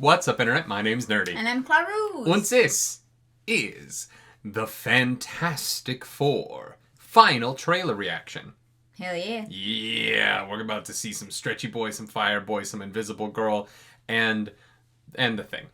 What's up, Internet? My name's Nerdy. And I'm Clarus. And this is the Fantastic Four final trailer reaction. Hell yeah. Yeah, we're about to see some Stretchy Boy, some Fire Boy, some Invisible Girl, and the Thing.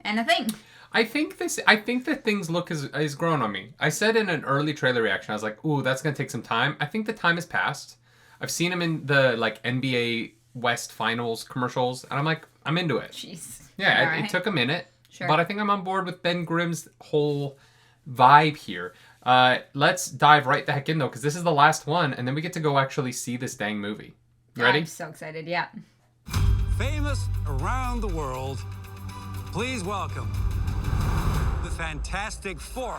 And a Thing. I think the Thing's look has grown on me. I said in an early trailer reaction, I was like, ooh, that's going to take some time. I think the time has passed. I've seen him in the NBA West Finals commercials, and I'm like, I'm into it. Jeez. Yeah, Right. it took a minute, Sure. but I think I'm on board with Ben Grimm's whole vibe here. Let's dive right the heck in, though, because this is the last one, and then we get to go actually see this dang movie. You ready? I'm so excited, yeah. Famous around the world, please welcome the Fantastic Four.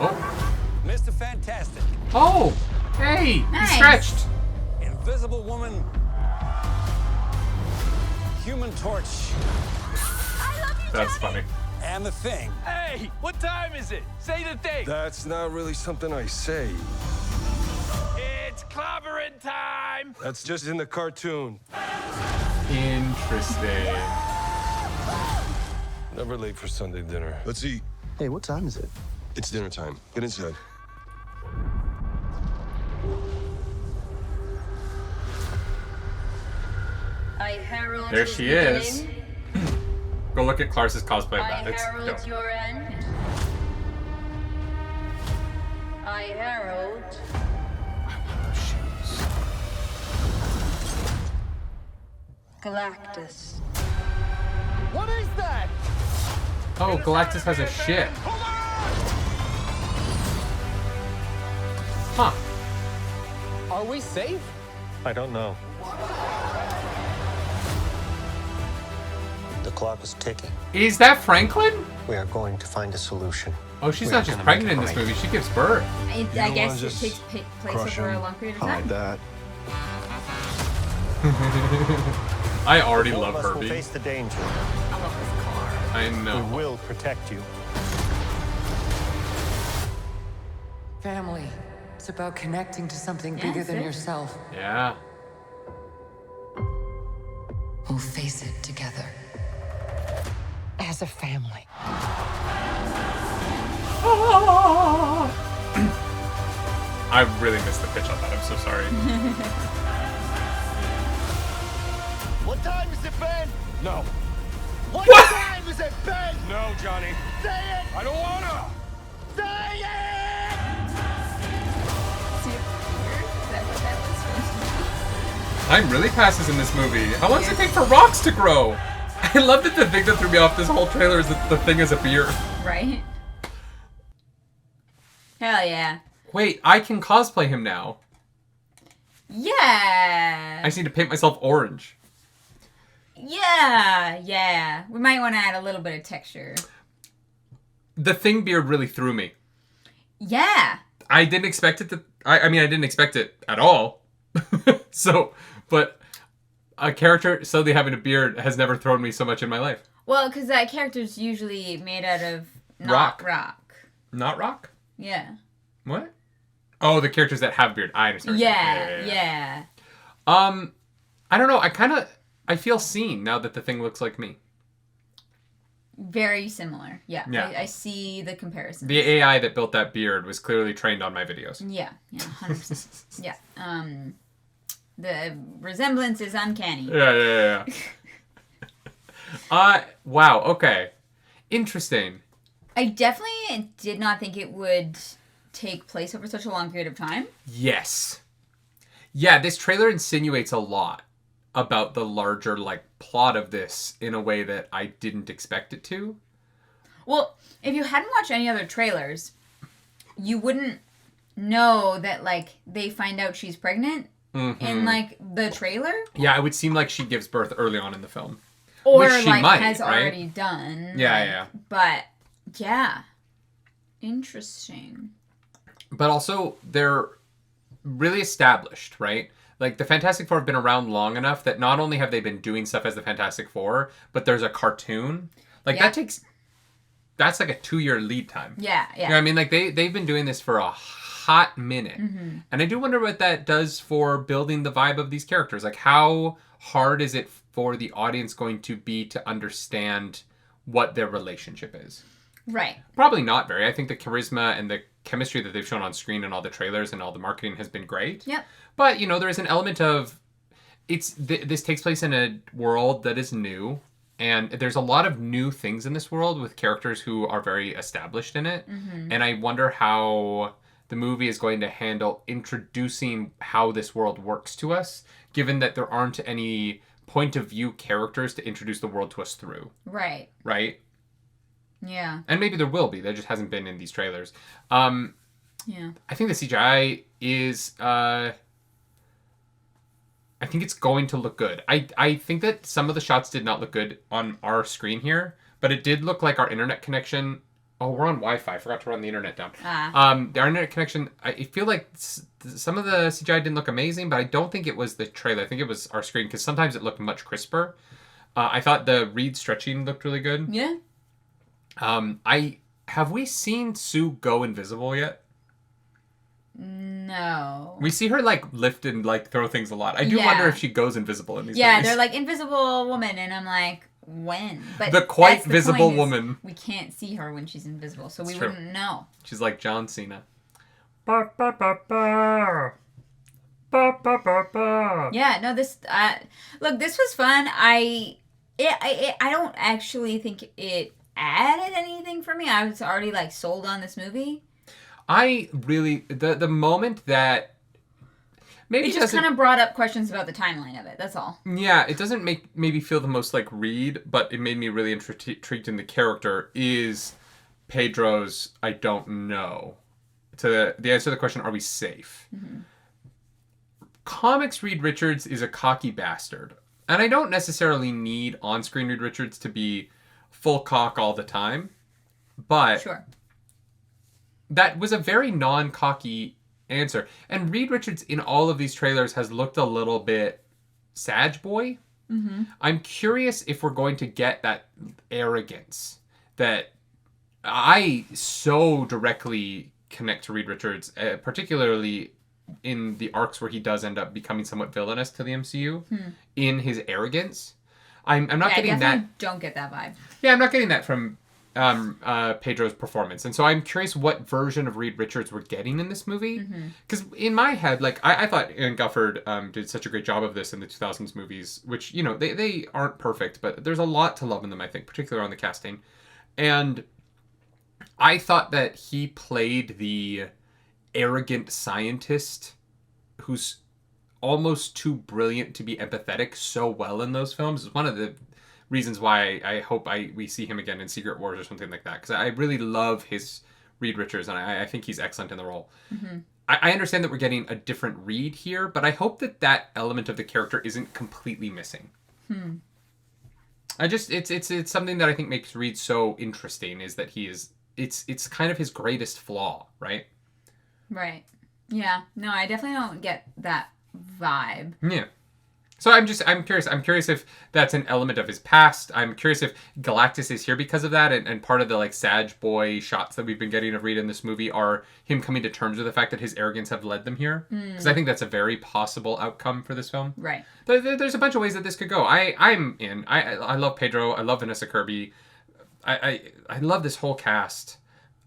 Oh. Mr. Fantastic, Oh! Hey! Nice. He stretched! Invisible Woman, Human Torch, I love you, That's funny. and the Thing. Hey, what time is it? Say the thing. That's not really something I say. It's clobbering time. That's just in the cartoon. Interesting. Never late for Sunday dinner. Let's eat. Hey, what time is it? It's dinner time. Get inside. I herald There his she is. beginning. Go look at Clark's cosplay of I that. It's herald dope. your end. I herald. Galactus. What is that? Oh, Galactus has a ship. Hold Huh. on! Are we safe? I don't know. The clock is ticking. Is that Franklin? We are going to find a solution. Oh, she's We not are just gonna pregnant make in it this right. movie. She gives birth. I don't guess wanna it just takes place crush over a him, long period of hide time. that. I already All love of us will Herbie. face the danger. I love this car. I We know. will protect you. Family. It's about connecting to something bigger Yes, than it- yourself. Yeah. We'll face it together. As a family. I really missed the pitch on that. I'm so sorry. What time is it, Ben? No. What time is it, Ben? No, Johnny. Say it! I don't wanna. Say it! See it here? Is that what that was supposed to Time really passes in this movie. How long does it take for rocks to grow? I love that the thing that threw me off this whole trailer is that the Thing is a beard. be? Right? Hell yeah. Wait, I can cosplay him now. Yeah. I just need to paint myself orange. Yeah. We might want to add a little bit of texture. The Thing beard really threw me. Yeah. I didn't expect it to... I mean, I didn't expect it at all. So, but a character suddenly having a beard has never thrown me so much in my life. Well, because that character's usually made out of not rock. Not rock? Yeah. What? Oh, the characters that have beard. I understand. Yeah. I don't know. I feel seen now that the Thing looks like me. Very similar. Yeah. Yeah. I see the comparison. The AI that built that beard was clearly trained on my videos. Yeah, 100%. Yeah. The resemblance is uncanny. Yeah. Wow, okay. Interesting. I definitely did not think it would take place over such a long period of time. Yes. Yeah, this trailer insinuates a lot about the larger, plot of this in a way that I didn't expect it to. Well, if you hadn't watched any other trailers, you wouldn't know that, they find out she's pregnant in, the trailer. Yeah, it would seem like she gives birth early on in the film. Or, Which she might, has right? already done. Yeah. But, yeah. Interesting. But also, they're really established, right? Like, the Fantastic Four have been around long enough that not only have they been doing stuff as the Fantastic Four, but there's a cartoon. Like, Yeah. that takes that's like a 2-year lead time. Yeah. You know what I mean? Like they've been doing this for a hot minute. Mm-hmm. And I do wonder what that does for building the vibe of these characters. Like how hard is it for the audience going to be to understand what their relationship is? Right. Probably not very. I think the charisma and the chemistry that they've shown on screen and all the trailers and all the marketing has been great. Yep. But, you know, there is an element of this takes place in a world that is new, and there's a lot of new things in this world with characters who are very established in it. Mm-hmm. And I wonder how the movie is going to handle introducing how this world works to us, given that there aren't any point of view characters to introduce the world to us through. Right. Right? Yeah. And maybe there will be. There just hasn't been in these trailers. Yeah. I think the CGI is... I think it's going to look good. I think that some of the shots did not look good on our screen here, but it did look like our internet connection... Oh, we're on Wi-Fi. I forgot to run the internet down. The internet connection, I feel like some of the CGI didn't look amazing, but I don't think it was the trailer. I think it was our screen, because sometimes it looked much crisper. I thought the reed stretching looked really good. Yeah. Have we seen Sue go invisible yet? No. We see her like lift and like throw things a lot. I do wonder if she goes invisible in these Yeah, movies. they're like invisible woman, and I'm like, when? But the quite that's the visible point is woman. We can't see her when she's invisible, so we It's true. wouldn't know. She's like John Cena. Yeah, no, this look, this was fun. I don't actually think it added anything for me. I was already like sold on this movie. I really the moment that maybe It just kind of brought up questions about the timeline of it. That's all. Yeah, it doesn't make maybe feel the most like Reed, but it made me really intrigued in the character is Pedro's I don't know. To the answer to the question, are we safe? Mm-hmm. Comics Reed Richards is a cocky bastard. And I don't necessarily need on-screen Reed Richards to be full cock all the time. But Sure. that was a very non-cocky answer. And Reed Richards in all of these trailers has looked a little bit Sag Boy. Mm-hmm. I'm curious if we're going to get that arrogance that I so directly connect to Reed Richards, particularly in the arcs where he does end up becoming somewhat villainous to the MCU in his arrogance. I'm not getting I that. don't get that vibe. Yeah, I'm not getting that from Pedro's performance. And so I'm curious what version of Reed Richards we're getting in this movie. Because in my head, like, I thought Aaron Gufford did such a great job of this in the 2000s movies, which, you know, they aren't perfect, but there's a lot to love in them, I think, particularly on the casting. And I thought that he played the arrogant scientist who's almost too brilliant to be empathetic so well in those films. It's one of the reasons why I hope we see him again in Secret Wars or something like that, because I really love his Reed Richards, and I think he's excellent in the role. Mm-hmm. I understand that we're getting a different Reed here, but I hope that element of the character isn't completely missing. It's something that I think makes Reed so interesting, is that he is it's kind of his greatest flaw, right? Right. Yeah. No, I definitely don't get that vibe. Yeah. So I'm curious. I'm curious if that's an element of his past. I'm curious if Galactus is here because of that, and part of the like Sag Boy shots that we've been getting of Reed in this movie are him coming to terms with the fact that his arrogance have led them here. Because I think that's a very possible outcome for this film. Right. There's a bunch of ways that this could go. I'm in. I love Pedro. I love Vanessa Kirby. I love this whole cast.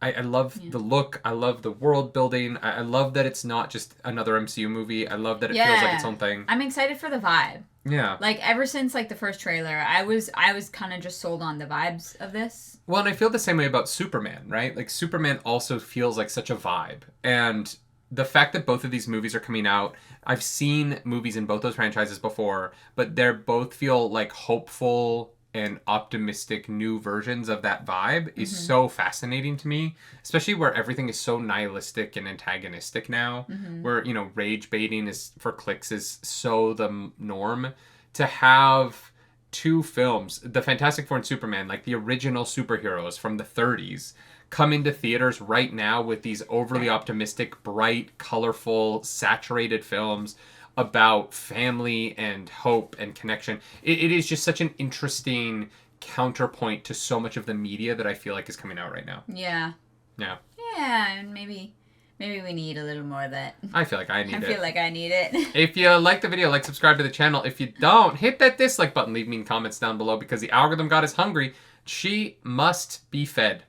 I love the look. I love the world building. I love that it's not just another MCU movie. I love that it feels like its own thing. I'm excited for the vibe. Yeah. Like, ever since, like, the first trailer, I was kind of just sold on the vibes of this. Well, and I feel the same way about Superman, right? Like, Superman also feels like such a vibe. And the fact that both of these movies are coming out, I've seen movies in both those franchises before, but they both feel like hopeful and optimistic new versions of that vibe is so fascinating to me, especially where everything is so nihilistic and antagonistic now, where, you know, rage baiting is for clicks is so the norm. To have two films, the Fantastic Four and Superman, like the original superheroes from the 30s, come into theaters right now with these overly optimistic, bright, colorful, saturated films about family and hope and connection. It is just such an interesting counterpoint to so much of the media that I feel like is coming out right now. Yeah. Yeah. Yeah, and maybe we need a little more of that. I feel like I need it. I feel like I need it. If you like the video, subscribe to the channel. If you don't, hit that dislike button. Leave me comments down below because the algorithm god is hungry. She must be fed.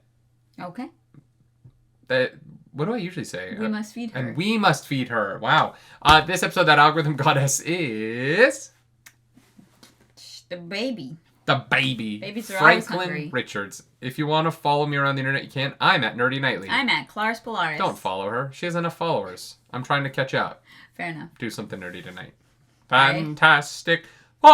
Okay. What do I usually say? We must feed her. And we must feed her. Wow. This episode, that algorithm goddess is... The baby. The baby. Babies are always Franklin hungry. Richards. If you want to follow me around the internet, you can. I'm at nerdynightly. I'm at Claris Polaris. Don't follow her. She has enough followers. I'm trying to catch up. Fair enough. Do something nerdy tonight. Bye. Fantastic Four!